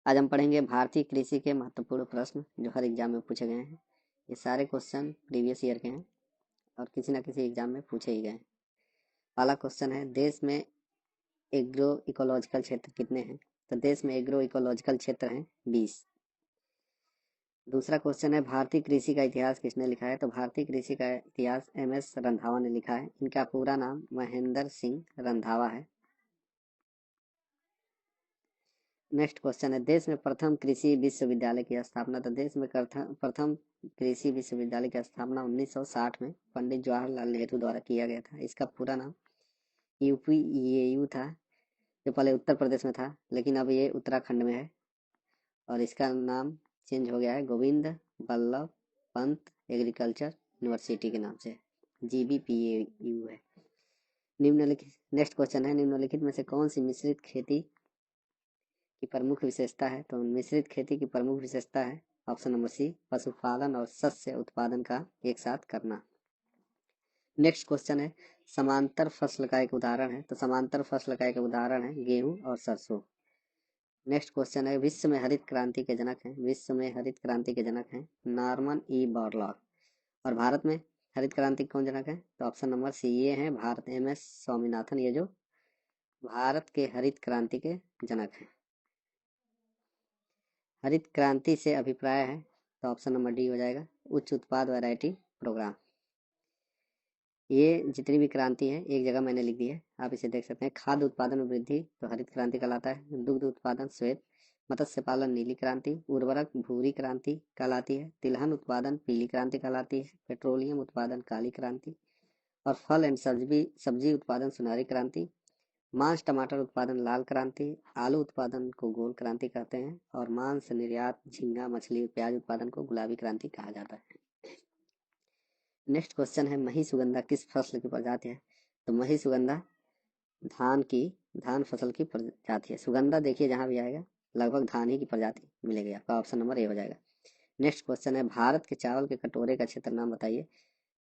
आज हम पढ़ेंगे भारतीय कृषि के महत्वपूर्ण प्रश्न जो हर एग्जाम में पूछे गए हैं। ये सारे क्वेश्चन प्रीवियस ईयर के हैं और किसी ना किसी एग्जाम में पूछे ही गए हैं। पहला क्वेश्चन है, देश में एग्रो इकोलॉजिकल क्षेत्र कितने हैं? तो देश में एग्रो इकोलॉजिकल क्षेत्र हैं 20। दूसरा क्वेश्चन है, भारतीय कृषि का इतिहास किसने लिखा है? तो भारतीय कृषि का इतिहास MS रंधावा ने लिखा है। इनका पूरा नाम महेंद्र सिंह रंधावा है। नेक्स्ट क्वेश्चन है, देश में प्रथम कृषि विश्वविद्यालय की स्थापना। तो देश में प्रथम कृषि विश्वविद्यालय की स्थापना 1960 में पंडित जवाहरलाल नेहरू द्वारा किया गया था। इसका पूरा नाम UPEAU था, जो पहले उत्तर प्रदेश में था लेकिन अब ये उत्तराखंड में है और इसका नाम चेंज हो गया है, गोविंद बल्लभ पंत एग्रीकल्चर यूनिवर्सिटी के नाम से, GBPAU है। निम्नलिखित नेक्स्ट क्वेश्चन है, निम्नलिखित में से कौन सी मिश्रित खेती की प्रमुख विशेषता है? तो मिश्रित खेती की प्रमुख विशेषता है ऑप्शन नंबर C, पशुपालन और शस्य उत्पादन का एक साथ करना। नेक्स्ट क्वेश्चन है, समांतर फसल का एक उदाहरण है। तो समांतर फसल का एक उदाहरण है गेहूं और सरसों। नेक्स्ट क्वेश्चन है, विश्व में हरित क्रांति के जनक हैं। विश्व में हरित क्रांति के जनक हैं नॉर्मन E बोरलॉग। और भारत में हरित क्रांति कौन जनक है? तो ऑप्शन नंबर C ये है भारत MS स्वामीनाथन, ये जो भारत के हरित क्रांति के जनक हैं। हरित क्रांति से अभिप्राय है तो ऑप्शन नंबर D हो जाएगा, उच्च उत्पाद वैरायटी प्रोग्राम। ये जितनी भी क्रांति है एक जगह मैंने लिख दी है, आप इसे देख सकते हैं। खाद्य उत्पादन में वृद्धि तो हरित क्रांति कहलाता है। दुग्ध उत्पादन श्वेत, मत्स्य पालन नीली क्रांति, उर्वरक भूरी क्रांति कहलाती है। तिलहन उत्पादन पीली क्रांति कहलाती है। पेट्रोलियम उत्पादन काली क्रांति और फल एंड सब्जी उत्पादन सुनहरी क्रांति। मांस टमाटर उत्पादन लाल क्रांति, आलू उत्पादन को गोल क्रांति कहते हैं और मांस निर्यात झींगा मछली प्याज उत्पादन को गुलाबी क्रांति कहा जाता है। नेक्स्ट क्वेश्चन है, महिसुगंधा किस फसल की प्रजाति है? तो महिसुगंधा धान फसल की प्रजाति है। सुगंधा देखिए जहां भी आएगा लगभग धान ही की प्रजाति मिलेगी आपका, ऑप्शन नंबर A हो जाएगा। नेक्स्ट क्वेश्चन है, भारत के चावल के कटोरे का क्षेत्र नाम बताइए।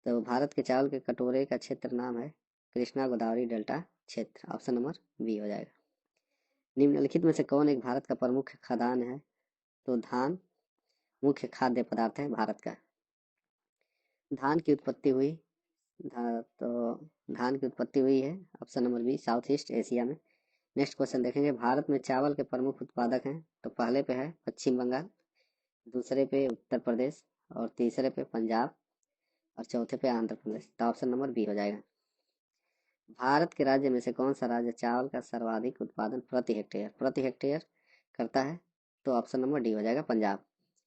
तो भारत के चावल के कटोरे का क्षेत्र नाम है कृष्णा गोदावरी डेल्टा क्षेत्र, ऑप्शन नंबर B हो जाएगा। निम्नलिखित में से कौन एक भारत का प्रमुख खाद्यान्न है? तो धान मुख्य खाद्य पदार्थ है भारत का। धान की उत्पत्ति हुई धान की उत्पत्ति हुई है option number B south east Asia में। नेक्स्ट क्वेश्चन देखेंगे, भारत में चावल के प्रमुख उत्पादक हैं। तो पहले पे है पश्चिम बंगाल, दूसरे पे उत्तर प्रदेश और तीसरे पे पंजाब और चौथे पे आंध्र प्रदेश। तो ऑप्शन नंबर B हो जाएगा। भारत के राज्य में से कौन सा राज्य चावल का सर्वाधिक उत्पादन प्रति हेक्टेयर करता है? तो ऑप्शन नंबर D हो जाएगा, पंजाब।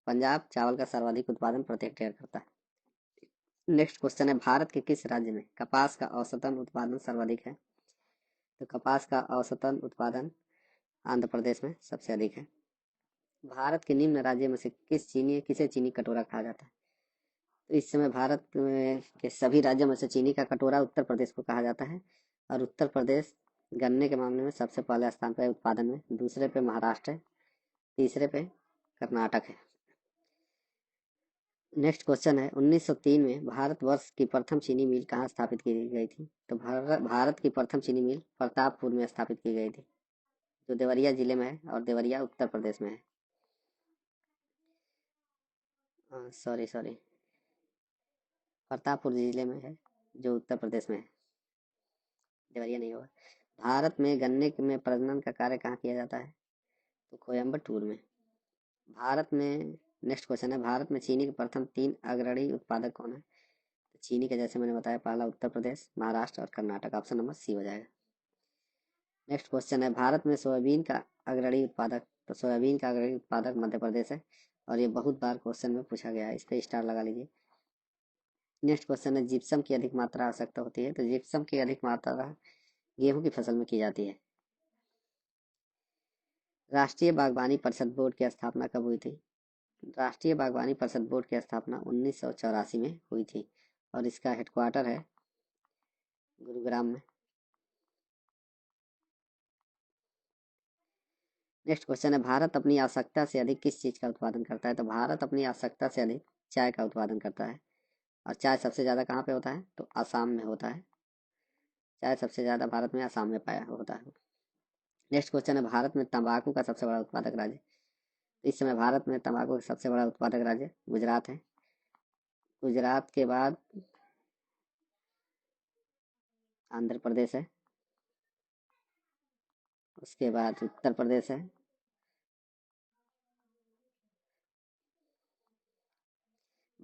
पंजाब चावल का सर्वाधिक उत्पादन प्रति हेक्टेयर करता है। नेक्स्ट क्वेश्चन है, भारत के किस राज्य में कपास का औसतन उत्पादन सर्वाधिक है? तो कपास का औसतन उत्पादन आंध्र प्रदेश में सबसे अधिक है। भारत के निम्न राज्य में से किसे चीनी कटोरा कहा जाता है? तो इस समय भारत के सभी राज्यों में से चीनी का कटोरा उत्तर प्रदेश को कहा जाता है और उत्तर प्रदेश गन्ने के मामले में सबसे पहले स्थान पर है उत्पादन में, दूसरे पे महाराष्ट्र है, तीसरे पे कर्नाटक है। नेक्स्ट क्वेश्चन है, 1903 में भारतवर्ष की प्रथम चीनी मिल कहाँ स्थापित की गई थी? तो भारत की प्रथम चीनी मिल प्रतापपुर में स्थापित की गई थी, जो देवरिया जिले में है और देवरिया उत्तर प्रदेश में है। सॉरी प्रतापपुर जिले में है जो उत्तर प्रदेश में है, देवरिया नहीं होगा। भारत में गन्ने में प्रजनन का कार्य कहाँ किया जाता है? तो कोयम्बटूर में। भारत में नेक्स्ट क्वेश्चन है, भारत में चीनी के प्रथम 3 अग्रणी उत्पादक कौन है? तो चीनी के जैसे मैंने बताया पहला उत्तर प्रदेश, महाराष्ट्र और कर्नाटक, ऑप्शन नंबर C हो जाएगा। नेक्स्ट क्वेश्चन है, भारत में सोयाबीन का अग्रणी उत्पादक। तो सोयाबीन का अग्रणी उत्पादक मध्य प्रदेश है और ये बहुत बार क्वेश्चन में पूछा गया है, इस पर स्टार लगा लीजिए। नेक्स्ट क्वेश्चन है, जिप्सम की अधिक मात्रा आवश्यकता होती है। तो जिप्सम की अधिक मात्रा गेहूं की फसल में की जाती है। राष्ट्रीय बागवानी परिषद बोर्ड की स्थापना कब हुई थी? राष्ट्रीय बागवानी परिषद बोर्ड की स्थापना 1984 में हुई थी और इसका हेडक्वार्टर है गुरुग्राम में। नेक्स्ट क्वेश्चन है, भारत अपनी आवश्यकता से अधिक किस चीज का उत्पादन करता है? तो भारत अपनी आवश्यकता से अधिक चाय का उत्पादन करता है और चाय सबसे ज्यादा कहाँ पे होता है? तो आसाम में होता है। चाय सबसे ज्यादा भारत में आसाम में पाया होता है। नेक्स्ट क्वेश्चन है, भारत में तंबाकू का सबसे बड़ा उत्पादक राज्य। इस समय भारत में तंबाकू का सबसे बड़ा उत्पादक राज्य गुजरात है। गुजरात के बाद आंध्र प्रदेश है, उसके बाद उत्तर प्रदेश है,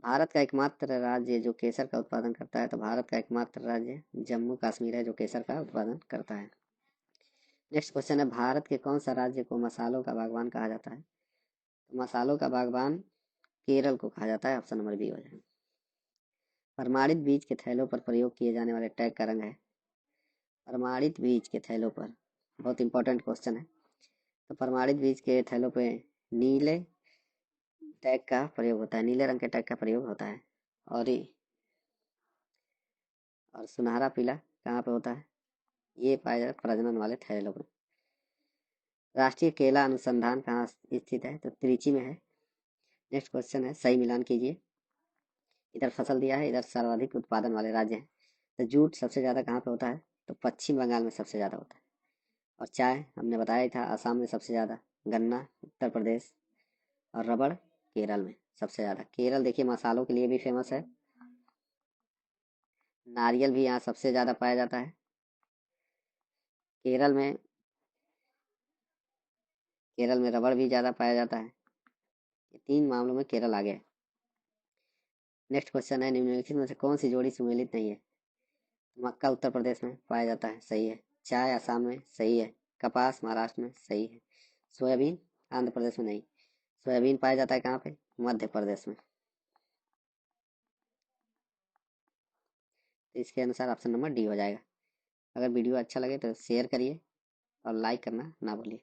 भारत का एकमात्र राज्य जो केसर का उत्पादन करता है, तो भारत का एकमात्र राज्य जम्मू कश्मीर है जो केसर का उत्पादन करता है। नेक्स्ट क्वेश्चन है, भारत के कौन सा राज्य को मसालों का बागवान कहा जाता है? तो मसालों का बागवान केरल को कहा जाता है। ऑप्शन नंबर बी हो जाए। प्रमाणित बीज के थैलों पर प्रयोग किए जाने वाले टैग का रंग है? प्रमाणित बीज के थैलों पर, बहुत इंपॉर्टेंट क्वेश्चन है, तो प्रमाणित बीज के थैलों पे नीले टैग का प्रयोग होता है, नीले रंग के टैग का प्रयोग होता है। और और सुनहरा पीला कहाँ पे होता है? ये पाया जाता है प्रजनन वाले थैलों में। राष्ट्रीय केला अनुसंधान कहाँ स्थित है? तो त्रिची में है। नेक्स्ट क्वेश्चन है, सही मिलान कीजिए। इधर फसल दिया है, इधर सर्वाधिक उत्पादन वाले राज्य हैं। तो जूट सबसे ज़्यादा कहाँ पे होता है? तो पश्चिम बंगाल में सबसे ज़्यादा होता है। और चाय हमने बताया ही था, आसाम में सबसे ज़्यादा, गन्ना उत्तर प्रदेश, और रबड़ केरल में सबसे ज़्यादा। केरल देखिए मसालों के लिए भी फेमस है। नारियल भी यहाँ सबसे ज़्यादा पाया जाता है केरल में। केरल में रबड़ भी ज़्यादा पाया जाता है। ये 3 मामलों में केरल आगे है। नेक्स्ट क्वेश्चन है, निम्नलिखित में से कौन सी जोड़ी सुमेलित नहीं है? मक्का उत्तर प्रदेश में पाया जाता है, सही है। चाय आसाम में, सही है। कपास महाराष्ट्र में, सही है। सोयाबीन आंध्र प्रदेश में नहीं। सोयाबीन पाया जाता है कहाँ पे? मध्य प्रदेश में। तो इसके अनुसार ऑप्शन नंबर डी हो जाएगा। अगर वीडियो अच्छा लगे तो शेयर करिए और लाइक करना ना भूलिए।